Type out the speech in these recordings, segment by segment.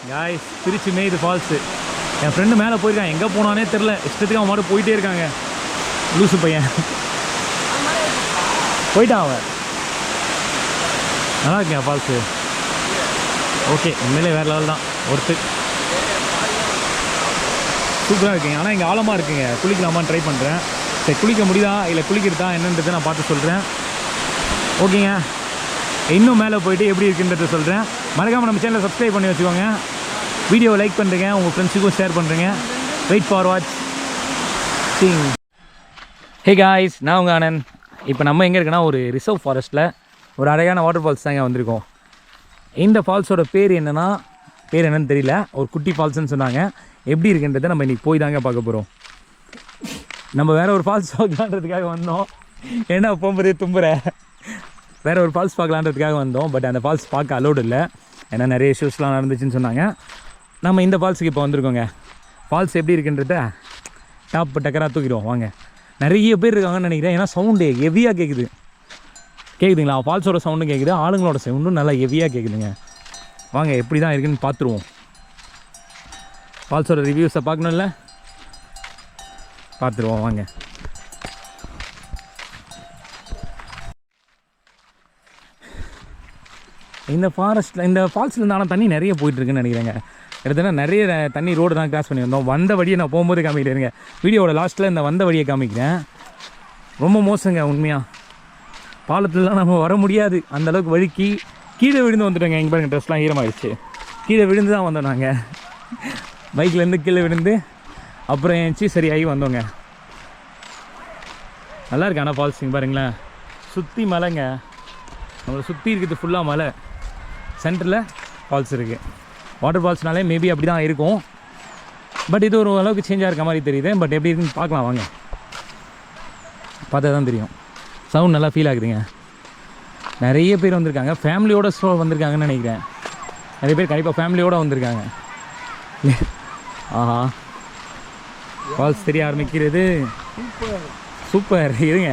Guys Trichy மேது falls என் friend மேலே போயிருக்கான் எங்கே போனானே தெரில இஷ்டத்துக்கு அவன் மாதிரி போயிட்டே இருக்காங்க லூசு பையன் போயிட்டான் அவன் நல்லா இருக்கேன் ஃபால்ஸு ஓகே உண்மையிலே வேறு லெவல் தான் ஒருத்து சூப்பராக இருக்குங்க ஆனால் இங்கே ஆழமாக இருக்குங்க குளிக்கலாமான்னு ட்ரை பண்ணுறேன் சரி குளிக்க முடியுதா இல்லை குளிக்கிறதா என்னன்றதை நான் பார்த்து சொல்கிறேன் ஓகேங்க இன்னும் மேலே போயிட்டு எப்படி இருக்குன்றதை சொல்கிறேன் மறக்காமல் நம்ம சேனலை சப்ஸ்கிரைப் பண்ணி வச்சுக்கோங்க வீடியோவை லைக் பண்ணுறீங்க உங்கள் ஃப்ரெண்ட்ஸுக்கும் ஷேர் பண்ணுறீங்க வெயிட் ஃபார் வாட்ச் சிங் ஹே காய்ஸ் நான் உங்கள் ஆனந்த் இப்போ நம்ம எங்கே இருக்குன்னா ஒரு ரிசர்வ் ஃபாரஸ்ட்டில் ஒரு அழகான வாட்டர் ஃபால்ஸ் தாங்க வந்திருக்கோம் இந்த ஃபால்ஸோட பேர் என்னன்னு தெரியல ஒரு குட்டி ஃபால்ஸ்ன்னு சொன்னாங்க எப்படி இருக்குன்றதை நம்ம இன்றைக்கி போய் தாங்க பார்க்க போகிறோம் நம்ம வேறு ஒரு ஃபால்ஸ் பார்க்கலான்றதுக்காக வந்தோம் ஏன்னா போகும்போதே தும்புறேன் வேறு ஒரு ஃபால்ஸ் பார்க்கலான்றதுக்காக வந்தோம் பட் அந்த ஃபால்ஸ் பார்க்க அலோடு இல்லை ஏன்னா நிறைய இஷ்யூஸ்லாம் நடந்துச்சுன்னு சொன்னாங்க நம்ம இந்த ஃபால்ஸுக்கு இப்போ வந்திருக்கோங்க ஃபால்ஸ் எப்படி இருக்குன்றத டாப் டக்கராக தூக்கிடுவோம் வாங்க நிறைய பேர் இருக்காங்கன்னு நினைக்கிறேன் ஏன்னா சவுண்டு ஹெவியாக கேட்குதுங்களா ஃபால்ஸோட சவுண்டும் கேட்குது ஆளுங்களோட சவுண்டும் நல்லா ஹெவியாக கேட்குதுங்க வாங்க எப்படி தான் இருக்குதுன்னு பார்த்துருவோம் ஃபால்ஸோட ரிவ்யூஸை பார்க்கணும்ல பார்த்துருவோம் வாங்க இந்த ஃபால்ஸில் இருந்தாலும் தண்ணி நிறைய போயிட்டுருக்குன்னு நினைக்கிறேங்க எடுத்தனா நிறைய தண்ணி ரோடு தான் கிராஸ் பண்ணி வந்தோம் வந்த வழியை நான் போகும்போது காமிக்கிறேங்க வீடியோவோட லாஸ்ட்டில் இந்த வந்த வழியை காமிக்கிறேன் ரொம்ப மோசங்க உண்மையாக பாலத்துலலாம் நம்ம வர முடியாது அந்தளவுக்கு வழுக்கி கீழே விழுந்து வந்துட்டோங்க எங்கள் பாருங்க ட்ரெஸ்லாம் ஈரமாகிடுச்சு கீழே விழுந்து தான் வந்தோம் நாங்கள் பைக்லேருந்து கீழே விழுந்து அப்புறம் ஏஞ்சி சரியாகி வந்தோங்க நல்லா இருக்கு ஆனால் ஃபால்ஸ் இங்கே பாருங்களேன் சுற்றி மலைங்க நம்மளை சுற்றி இருக்குது ஃபுல்லாக மலை சென்டரில் ஃபால்ஸ் இருக்குது வாட்டர் ஃபால்ஸ்னாலே மேபி அப்படி தான் இருக்கும் பட் இது ஒரு அளவுக்கு சேஞ்சாக இருக்க மாதிரி தெரியுது பட் எப்படி இருக்குன்னு பார்க்கலாம் வாங்க பார்த்தா தான் தெரியும் சவுண்ட் நல்லா ஃபீல் ஆகுதுங்க நிறைய பேர் வந்திருக்காங்க ஃபேமிலியோட வந்திருக்காங்கன்னு நினைக்கிறேன் நிறைய பேர் கண்டிப்பாக ஃபேமிலியோடு வந்திருக்காங்க ஆஹா ஃபால்ஸ் தெரிய ஆரம்பிக்கிறது சூப்பர் இருங்க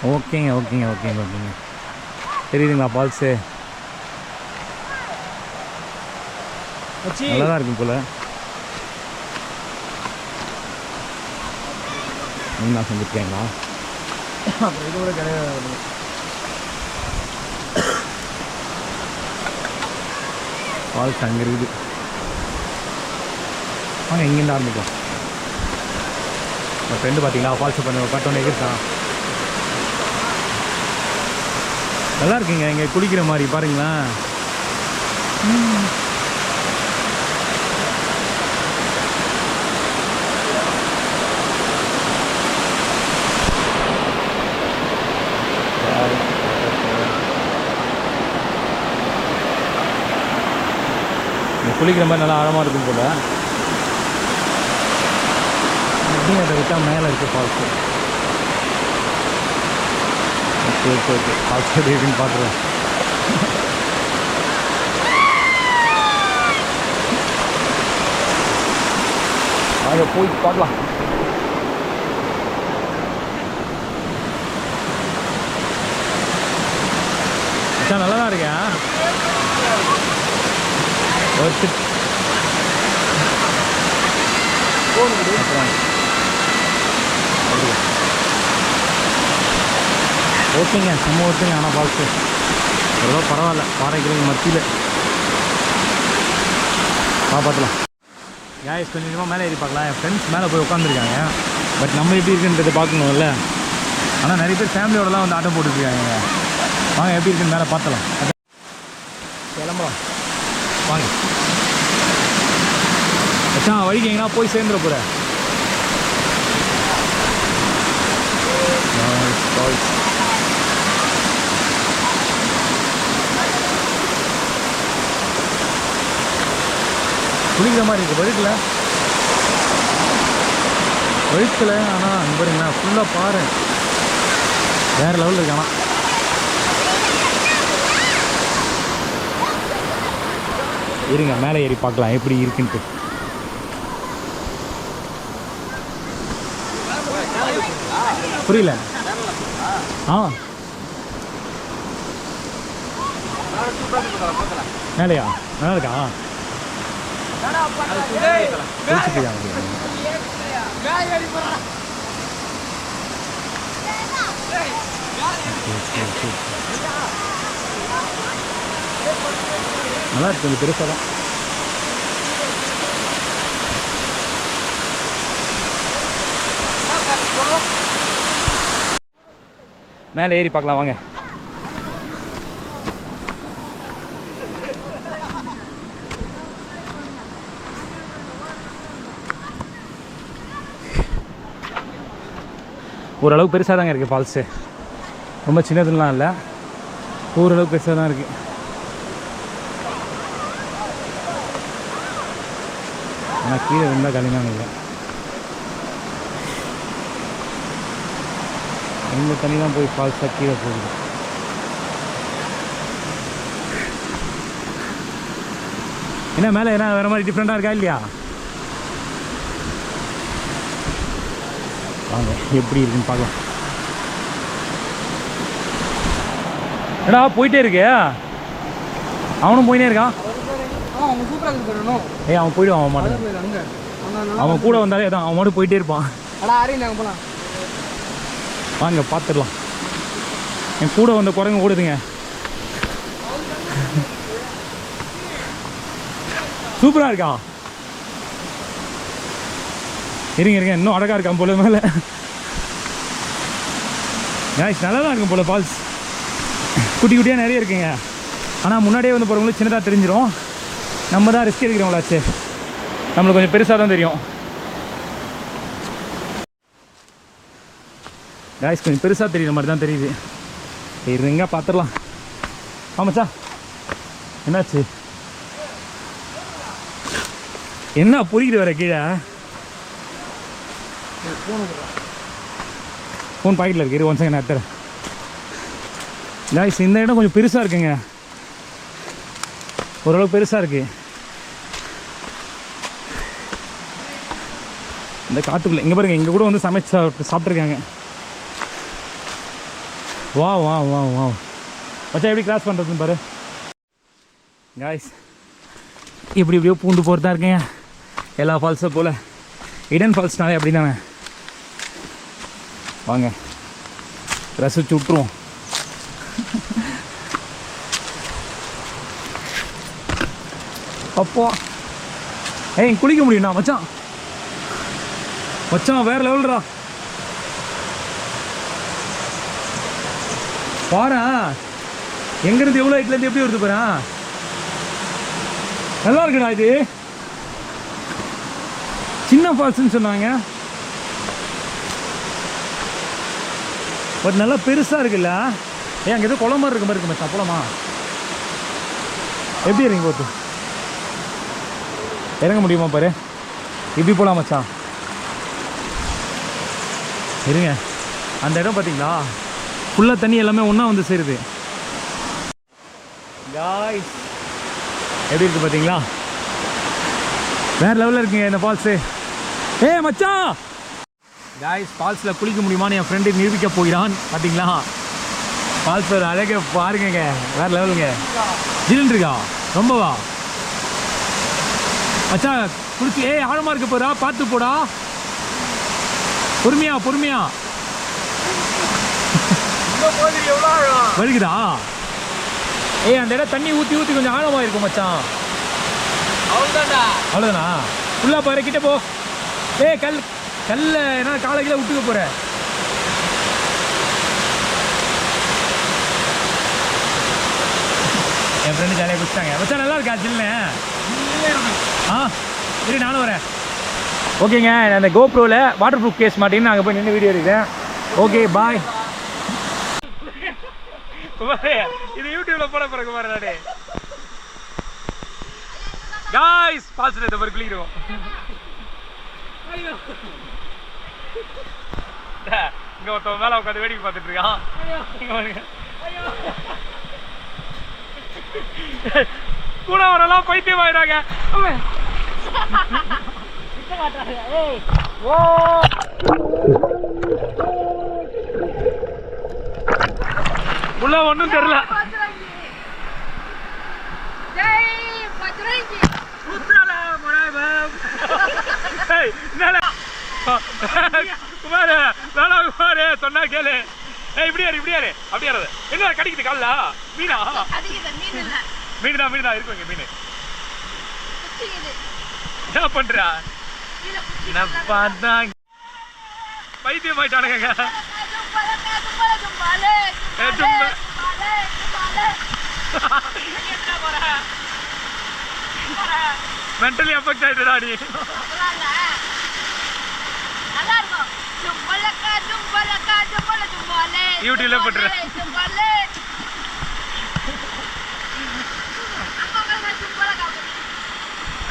ஓகேங்க தெரியுதுங்களா ஃபால்ஸு நல்லா தான் இருக்கும் போல் நீங்கள் செஞ்சுருக்கீங்களா இதோட கிடையாது ஃபால்ஸ் அங்கே இருக்குது வாங்க இங்கேருந்து ஆரம்பிக்கும் என் ஃப்ரெண்டு பார்த்தீங்களா ஃபால்ஸை பார்த்தோன்னே இருக்கான் நல்லா இருக்குங்க இங்கே குளிக்கிற மாதிரி பாருங்களேன் குளிக்கிற மாதிரி நல்லா ஆழமாக இருக்கும் போல எப்படியும் அதை விட்டால் மேலே இருக்குது ஃபால்ஸு ஓகே ஃபால்ஸ் எப்படி இருக்குன்னு பார்த்துருவோம் அதை போய் பார்க்கலாம் நல்லா தான் இருக்கேன் ஓகேங்க செம்ம ஓட்டுங்க ஆனால் ஃபால்ஸு எவ்வளோ பரவாயில்ல பாறைகளுக்கு மத்தியில் பார்க்கலாம் கேஸ் கொஞ்சம் கொஞ்சமாக மேலே ஏறி பார்க்கலாம் என் ஃப்ரெண்ட்ஸ் மேலே போய் உட்காந்துருக்காங்க பட் நம்ம எப்படி இருக்குன்றதை பார்க்கணும்ல ஆனால் நிறைய பேர் ஃபேமிலியோடலாம் வந்து ஆட்டம் போட்டுருக்காங்க வாங்க எப்படி இருக்குன்னு மேலே பார்த்தலாம் கிளம்பலாம் வாங்க மச்சான் வழிக்கு எங்கன்னா போய் சேர்ந்துட போகிற குளிக்கிற மாதிரி இருக்குது வழுக்கல ஆனால் அங்கே பாருங்களேன் ஃபுல்லாக பாரு வேறு லெவலில் இருக்கு ஆனால் இருங்க மேலே ஏறி பார்க்கலாம் எப்படி இருக்குன்ட்டு புரியல ஆ மேலையா நல்லா இருக்கா நல்லா இருக்கு கொஞ்சம் பெருசாக தான். மேலே ஏறி பார்க்கலாம் வாங்க. ஓரளவுக்கு பெருசாக தாங்க இருக்குது ஃபால்ஸு, ரொம்ப சின்னதுலாம் இல்லை, ஓரளவுக்கு பெருசாக தான் இருக்குது. ஆனால் கீழே இருந்தால் கலினாங்க இல்லை, இந்த தண்ணி தான் போய் ஃபால்ஸாக கீழே போகுது. என்ன மேலே என்ன வேறு மாதிரி டிஃப்ரெண்ட்டாக இருக்கா இல்லையா? வாங்க எப்படி இருக்குன்னு பார்க்கலாம். ஏடா போயிட்டே இருக்கு, அவனும் போயினே இருக்கான். ஏய் அவன் போயிடுவான், அவன் மாட்டான், அவன் கூட வந்தாலே தான் அவன் மட்டும் போயிட்டே இருப்பான். வாங்க பார்த்துடலாம். என் கூட வந்த குரங்கு ஓடுதுங்க, சூப்பராக இருக்கான். இருங்க இன்னும் அழகாக இருக்கான் போல மேலே. நல்லா தான் இருக்கும் போல ஃபால்ஸ், குட்டி குட்டியாக நிறைய இருக்குங்க. ஆனால் முன்னாடியே வந்து போகிறவங்களுக்கு சின்னதாக தெரிஞ்சிடும், நம்ம தான் ரிஸ்க் எடுக்கிறவங்களாச்சு, நம்மளுக்கு கொஞ்சம் பெருசாக தான் தெரியும். காய்ஸ் கொஞ்சம் பெருசாக தெரியுற மாதிரி தான் தெரியுது. இருங்க பார்த்துடலாம். ஆமாச்சா என்னாச்சு, என்ன பொறிக்கிட்டு வர கீழே? ஃபோன் பாக்கெட்டில் இருக்கு, ஒன் செகண்ட் எடுத்துறேன். காய்ஸ் இந்த இடம் கொஞ்சம் பெருசாக இருக்குங்க, ஓரளவுக்கு பெருசாக இருக்குது. இந்த காட்டுக்குள்ளே இங்கே பாருங்க, இங்கே கூட வந்து சமைச்சு சாப்பிட்ருக்காங்க. வா வா வா வா மச்சா எப்படி கிராஸ் பண்ணுறதுன்னு பாரு. காய்ஸ் இப்படியோ பூண்டு போகிறதா இருக்கேங்க எல்லா ஃபால்ஸும் போல். இடன் ஃபால்ஸ்னாலே அப்படி தானே. வாங்க ரசிச்சு விட்ருவோம். அப்போ ஏய் குளிக்க முடியும்ண்ணா மச்சான், மச்சான் வேறு லெவல்ரா. பாரா எங்கேருந்து எவ்வளோ ஹைட்லேருந்து எப்படி வருது பாரு, நல்லா இருக்குடா. இது சின்ன ஃபால்ஸ்ன்னு சொன்னாங்க, பட் நல்லா பெருசாக இருக்குல்ல. ஏன் அங்கே எதுவும் குளம் மாதிரி இருக்க மாதிரி இருக்கு மச்சான், போலாமா? எப்படி இறங்கி போட்டு இறங்க முடியுமா பாரு, இப்படி போகலாம் மச்சான். இருங்க அந்த இடம் பார்த்தீங்களா, ஃபுல்லாக தண்ணி எல்லாமே ஒன்றா வந்து சேருது. காய்ஸ் எப்படி இருக்குது பார்த்தீங்களா, வேறு லெவலில் இருக்குங்க இந்த ஃபால்ஸு. ஏ மச்சான் காய்ஸ் ஃபால்ஸில் குளிக்க முடியுமான்னு என் ஃப்ரெண்டு நிரூபிக்க போகிறான். பார்த்தீங்களா ஃபால்ஸ் ஒரு அழகை பாருங்க, வேறு லெவலுங்க. ஜில்லுன்னு இருக்கா ரொம்பவா மச்சான் குளிச்சு? ஏய் ஆழமாக இருக்க போறா, பார்த்து போடா, பொறுமையா பொறுமையா. வலிக்குதா? ஏய் அந்த இடம் தண்ணி ஊற்றி ஊற்றி கொஞ்சம் ஆழமாக இருக்கும் மச்சான். அவ்வளோதானா? ஃபுல்லாக பாரு, கிட்ட போ. ஏய் கல்ல என்ன காலை கீழே விட்டுக்க போற. என் ஃப்ரெண்டு ஜாலியாக குடிச்சிட்டாங்க மச்சான். நல்லா இருக்கா ஜில்லுன்னு? ஆ சரி நானும் வரேன். ஓகேங்க அந்த கோப்ரோவில் வாட்டர் ப்ரூஃப் கேஸ் மாட்டின்னு நாங்கள் போய் நின்று வீடியோ எடுக்கிறேன். Okay bye. இது யூடியூப்ல போட பிறகு பாரு. गाइस பால்ஸ்ல இந்த மாதிரி குளிக்கிறோம். இங்க ஒருத்தன் மேல உட்காந்து வேடிக்கை பார்த்துட்டு இருக்கான். கூட வரலாம் பைத்தியம் ஆயிடாங்க. உள்ள ஒன்றும் தெரியல. குமார் வேணா குமார் சொன்னா கேளு. இப்படி யாரு அப்படியே என்ன கிடைக்குது காலைல மீனா? மீன் தான் இருக்குங்க மீன். என்ன பண்றா? பைத்தியம் ஆயிட்டானுங்க. மென்டலி அஃபெக்ட் ஆயிட்டா நீ. யூடியூப்ல போட்டுற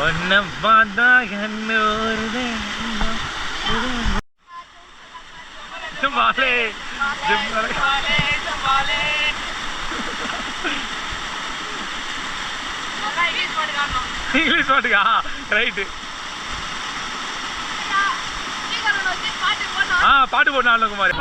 ஒன்ன பார்த்தா கண்ணூருதே ஜும்பாலே ஜும்பாலே ஜும்பாலே. இங்கிலீஷ் பாட்டுக்கா? ரைட்டு. பாட்டு போடணும் குமார்.